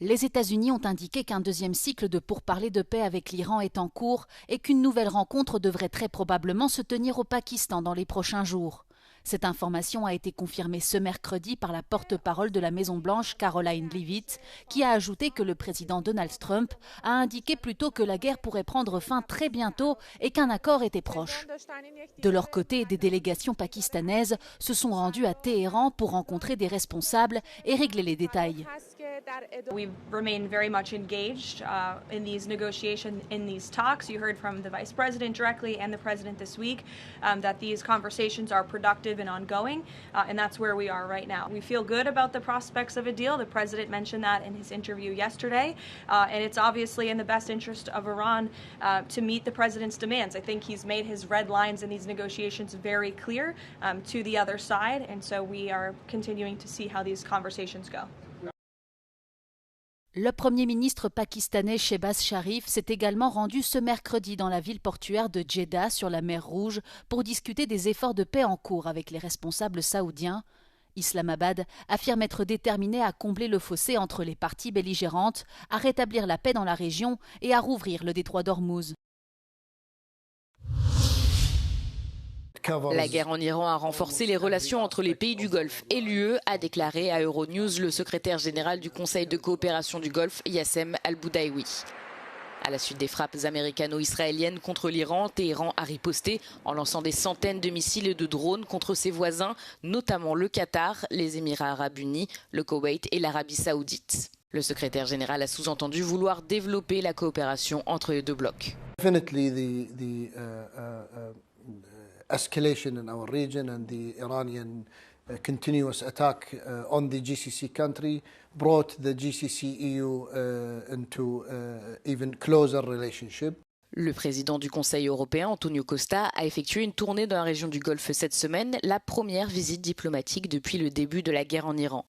Les États-Unis ont indiqué qu'un deuxième cycle de pourparlers de paix avec l'Iran est en cours et qu'une nouvelle rencontre devrait très probablement se tenir au Pakistan dans les prochains jours. Cette information a été confirmée ce mercredi par la porte-parole de la Maison-Blanche, Caroline Leavitt, qui a ajouté que le président Donald Trump a indiqué plus tôt que la guerre pourrait prendre fin très bientôt et qu'un accord était proche. De leur côté, des délégations pakistanaises se sont rendues à Téhéran pour rencontrer des responsables et régler les détails. We remain very much engaged in these negotiations, in these talks. You heard from the Vice President directly and the President this week that these conversations are productive and ongoing, and that's where we are right now. We feel good about the prospects of a deal. The President mentioned that in his interview yesterday, and it's obviously in the best interest of Iran to meet the President's demands. I think he's made his red lines in these negotiations very clear to the other side, and so we are continuing to see how these conversations go. Le Premier ministre pakistanais Shehbaz Sharif s'est également rendu ce mercredi dans la ville portuaire de Djeddah sur la mer Rouge pour discuter des efforts de paix en cours avec les responsables saoudiens. Islamabad affirme être déterminé à combler le fossé entre les parties belligérantes, à rétablir la paix dans la région et à rouvrir le détroit d'Ormuz. La guerre en Iran a renforcé les relations entre les pays du Golfe et l'UE, a déclaré à Euronews le secrétaire général du Conseil de coopération du Golfe, Yassem Al-Boudaïwi. À la suite des frappes américano-israéliennes contre l'Iran, Téhéran a riposté en lançant des centaines de missiles et de drones contre ses voisins, notamment le Qatar, les Émirats arabes unis, le Koweït et l'Arabie saoudite. Le secrétaire général a sous-entendu vouloir développer la coopération entre les deux blocs. Escalation in our region and the Iranian continuous attack on the GCC country brought the GCC-EU into even closer relationship. Le président du Conseil européen, Antonio Costa, a effectué une tournée dans la région du Golfe cette semaine, la première visite diplomatique depuis le début de la guerre en Iran.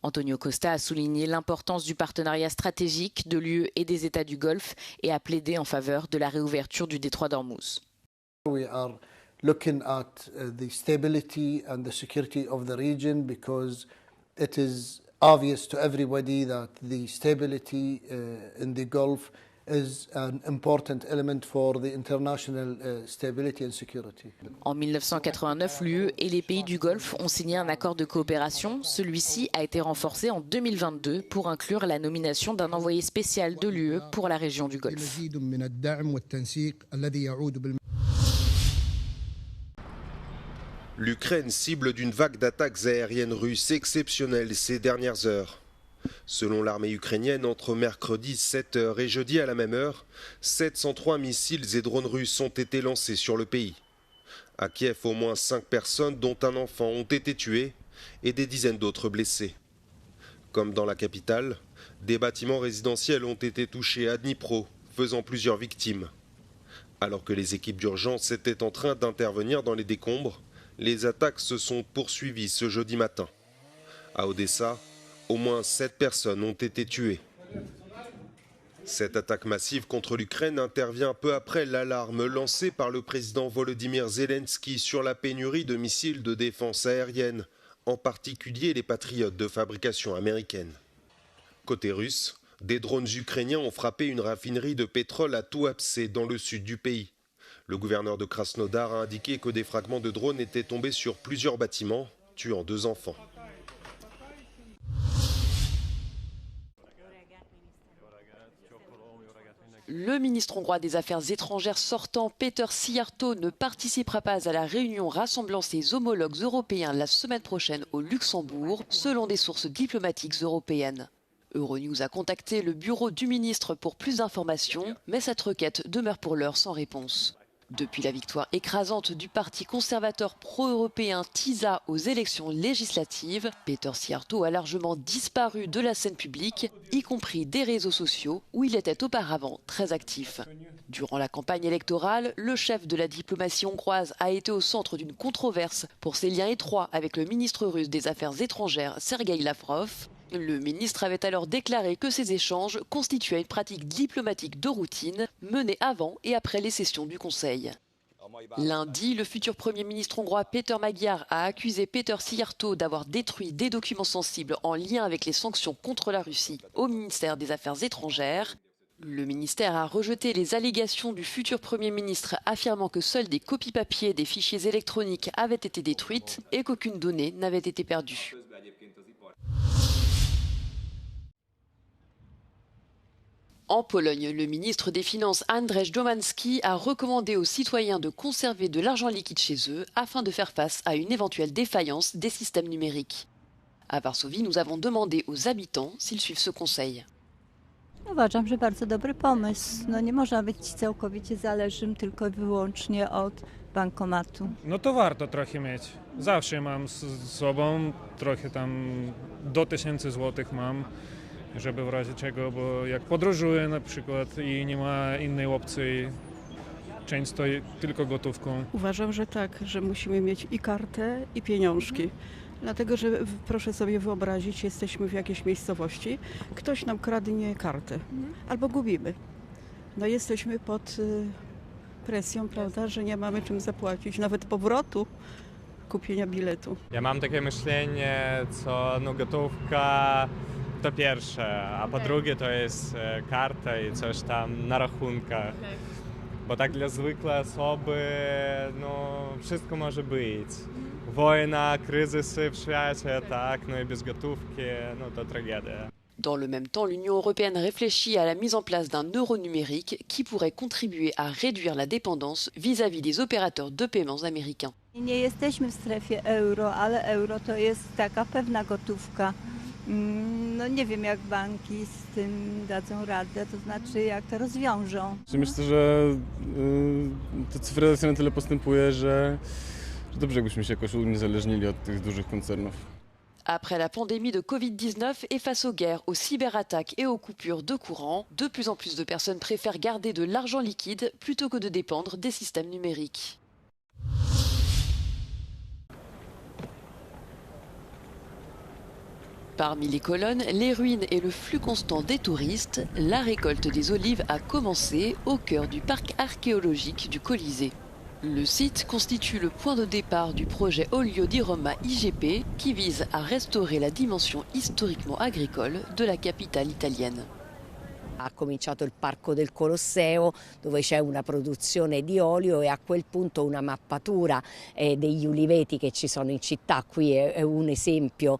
Antonio Costa a souligné l'importance du partenariat stratégique de l'UE et des États du Golfe et a plaidé en faveur de la réouverture du détroit d'Ormuz. We are looking at the stability and the security of the region because it is obvious to everybody that the stability in the Gulf is an important element for the international stability and security. En 1989, l'UE et les pays du Golfe ont signé un accord de coopération. Celui-ci a été renforcé en 2022 pour inclure la nomination d'un envoyé spécial de l'UE pour la région du Golfe. L'Ukraine cible d'une vague d'attaques aériennes russes exceptionnelles ces dernières heures. Selon l'armée ukrainienne, entre mercredi 7h et jeudi à la même heure, 703 missiles et drones russes ont été lancés sur le pays. À Kiev, au moins 5 personnes, dont un enfant, ont été tuées et des dizaines d'autres blessés. Comme dans la capitale, des bâtiments résidentiels ont été touchés à Dnipro, faisant plusieurs victimes. Alors que les équipes d'urgence étaient en train d'intervenir dans les décombres, les attaques se sont poursuivies ce jeudi matin. À Odessa, au moins 7 personnes ont été tuées. Cette attaque massive contre l'Ukraine intervient peu après l'alarme lancée par le président Volodymyr Zelensky sur la pénurie de missiles de défense aérienne, en particulier les Patriotes de fabrication américaine. Côté russe, des drones ukrainiens ont frappé une raffinerie de pétrole à Tuapse dans le sud du pays. Le gouverneur de Krasnodar a indiqué que des fragments de drones étaient tombés sur plusieurs bâtiments, tuant 2 enfants. Le ministre hongrois des Affaires étrangères sortant, Péter Szijjártó, ne participera pas à la réunion rassemblant ses homologues européens la semaine prochaine au Luxembourg, selon des sources diplomatiques européennes. Euronews a contacté le bureau du ministre pour plus d'informations, mais cette requête demeure pour l'heure sans réponse. Depuis la victoire écrasante du parti conservateur pro-européen TISA aux élections législatives, Péter Szijjártó a largement disparu de la scène publique, y compris des réseaux sociaux où il était auparavant très actif. Durant la campagne électorale, le chef de la diplomatie hongroise a été au centre d'une controverse pour ses liens étroits avec le ministre russe des Affaires étrangères Sergueï Lavrov. Le ministre avait alors déclaré que ces échanges constituaient une pratique diplomatique de routine menée avant et après les sessions du Conseil. Lundi, le futur Premier ministre hongrois Péter Magyar a accusé Péter Szijjártó d'avoir détruit des documents sensibles en lien avec les sanctions contre la Russie au ministère des Affaires étrangères. Le ministère a rejeté les allégations du futur Premier ministre, affirmant que seules des copies papier des fichiers électroniques avaient été détruites et qu'aucune donnée n'avait été perdue. En Pologne, le ministre des Finances Andrzej Domanski a recommandé aux citoyens de conserver de l'argent liquide chez eux afin de faire face à une éventuelle défaillance des systèmes numériques. À Varsovie, nous avons demandé aux habitants s'ils suivent ce conseil. Uważam, że bardzo dobry pomysł. No nie można być całkowicie zależnym tylko i wyłącznie od bankomatu. No to warto trochę mieć. Zawsze mam z sobą, trochę tam do 1000 złotych mam, żeby w razie czego, bo jak podróżuję na przykład i nie ma innej opcji, często tylko gotówką. Uważam, że tak, że musimy mieć i kartę, i pieniążki. Dlatego, że proszę sobie wyobrazić, jesteśmy w jakiejś miejscowości, ktoś nam kradnie kartę albo gubimy. No jesteśmy pod presją, prawda, że nie mamy czym zapłacić, nawet powrotu kupienia biletu. Ja mam takie myślenie, co no gotówka to pierwsze, a po drugie to jest karta i coś tam na rachunkach. Bo tak dla zwykłej osoby no wszystko może być. Wojna, kryzysy w świecie, tak, no i bez gotówki, no to tragedia. Dans le même temps, l'Union européenne réfléchit à la mise en place d'un euro numérique qui pourrait contribuer à réduire la dépendance vis-à-vis des opérateurs de paiements américains. Nie jesteśmy w strefie euro, ale euro to jest taka pewna gotówka. No nie wiem, jak banki z tym dadzą radę, to znaczy jak to rozwiążą. Myślę, że ta cyfryzacja na tyle postępuje, że dobrze jakbyśmy się jakoś uniezależnili od tych dużych koncernów. Après la pandémie de Covid-19 et face aux guerres, aux cyberattaques et aux coupures de courant, de plus en plus de personnes préfèrent garder de l'argent liquide plutôt que de dépendre des systèmes numériques. Parmi les colonnes, les ruines et le flux constant des touristes, la récolte des olives a commencé au cœur du parc archéologique du Colisée. Le site constitue le point de départ du projet Olio di Roma IGP qui vise à restaurer la dimension historiquement agricole de la capitale italienne. Ha cominciato il Parco del Colosseo dove c'è una produzione di olio e a quel punto una mappatura degli uliveti che ci sono in città. Qui è un esempio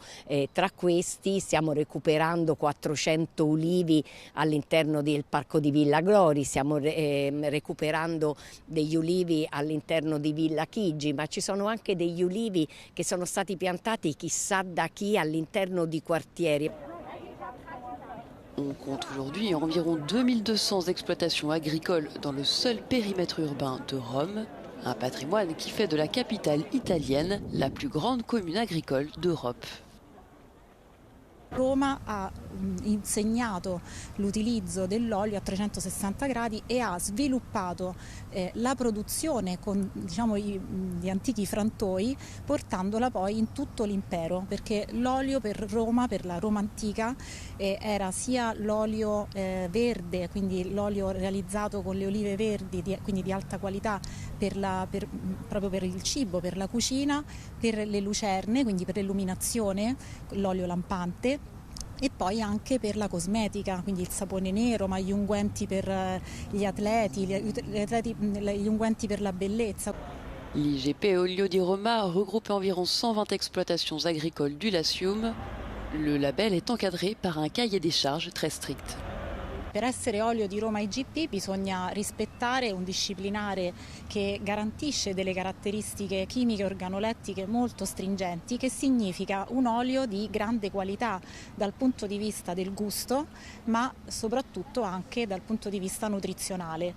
tra questi. Stiamo recuperando 400 ulivi all'interno del Parco di Villa Glori, stiamo recuperando degli ulivi all'interno di Villa Chigi, ma ci sono anche degli ulivi che sono stati piantati chissà da chi all'interno di quartieri. On compte aujourd'hui environ 2200 exploitations agricoles dans le seul périmètre urbain de Rome, un patrimoine qui fait de la capitale italienne la plus grande commune agricole d'Europe. Roma ha insegnato l'utilizzo dell'olio a 360 gradi e ha sviluppato la produzione con gli antichi frantoi, portandola poi in tutto l'impero, perché l'olio per Roma, per la Roma antica, era sia l'olio verde, quindi l'olio realizzato con le olive verdi, quindi di alta qualità proprio per il cibo, per la cucina, per le lucerne, quindi per l'illuminazione, l'olio lampante, e poi anche per la cosmetica, quindi il sapone nero, ma gli unguenti per gli atleti, gli unguenti per la bellezza. L'IGP Olio di Roma regroupe environ 120 exploitations agricoles du Latium. Le label est encadré par un cahier des charges très strict. Per essere olio di Roma IGP bisogna rispettare un disciplinare che garantisce delle caratteristiche chimiche e organolettiche molto stringenti, che significa un olio di grande qualità dal punto di vista del gusto, ma soprattutto anche dal punto di vista nutrizionale.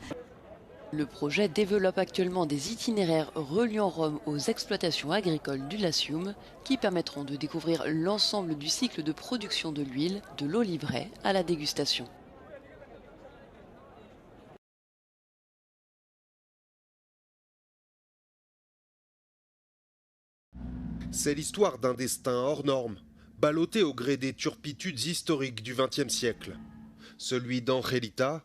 Le projet développe actuellement des itinéraires reliant Rome aux exploitations agricoles du Latium qui permettront de découvrir l'ensemble du cycle de production de l'huile, de l'oliveraie à la dégustation. C'est l'histoire d'un destin hors norme, ballotté au gré des turpitudes historiques du XXe siècle. Celui d'Angelita,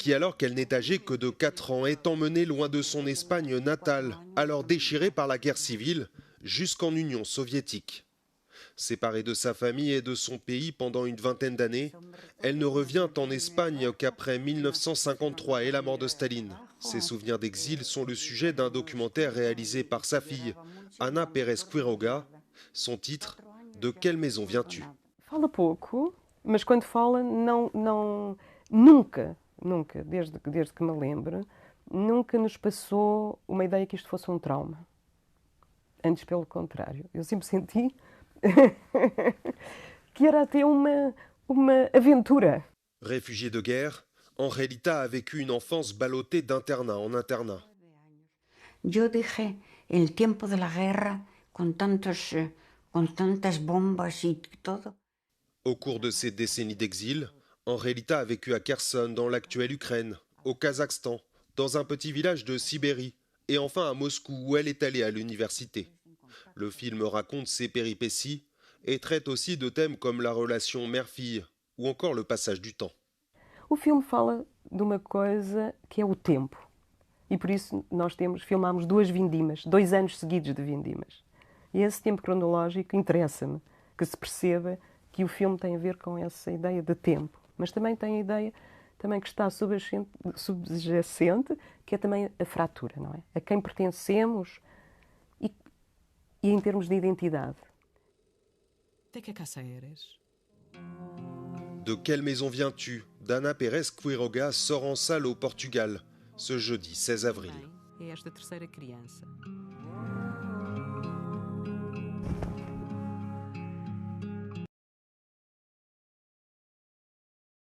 qui, alors qu'elle n'est âgée que de 4 ans, est emmenée loin de son Espagne natale, alors déchirée par la guerre civile, jusqu'en Union soviétique. Séparée de sa famille et de son pays pendant une vingtaine d'années, elle ne revient en Espagne qu'après 1953 et la mort de Staline. Ses souvenirs d'exil sont le sujet d'un documentaire réalisé par sa fille, Ana Pérez Quiroga. Son titre, « De quelle maison viens-tu » Fala pouco, mas quando fala, nunca, desde que me lembro, nunca nos passou uma ideia que isto fosse trauma. Antes, pelo contrário. Eu sempre senti que era até uma aventura. Réfugiée de guerre, Angelita a vécu une enfance ballottée d'internat en internat. Yo dije el tiempo de la guerra con tantas bombas y todo. Au cours de ces décennies d'exil, Angelita a vécu à Kherson, dans l'actuelle Ukraine, au Kazakhstan, dans un petit village de Sibérie, et enfin à Moscou, où elle est allée à l'université. Le film raconte ses péripéties et traite aussi de thèmes comme la relation mère-fille ou encore le passage du temps. O filme fala de uma coisa que é o tempo. E por isso nós filmámos 2 vindimas, 2 anos seguidos de vindimas. E esse tempo cronológico interessa-me, que se perceba que o filme tem a ver com essa ideia de tempo, mas também tem a ideia que está subjacente, que é também a fratura, não é? A quem pertencemos e em termos de identidade. De que casa eres? De quelle maison viens-tu d'Ana Pérez Quiroga sort en salle au Portugal ce jeudi 16 avril. É esta terceira criança.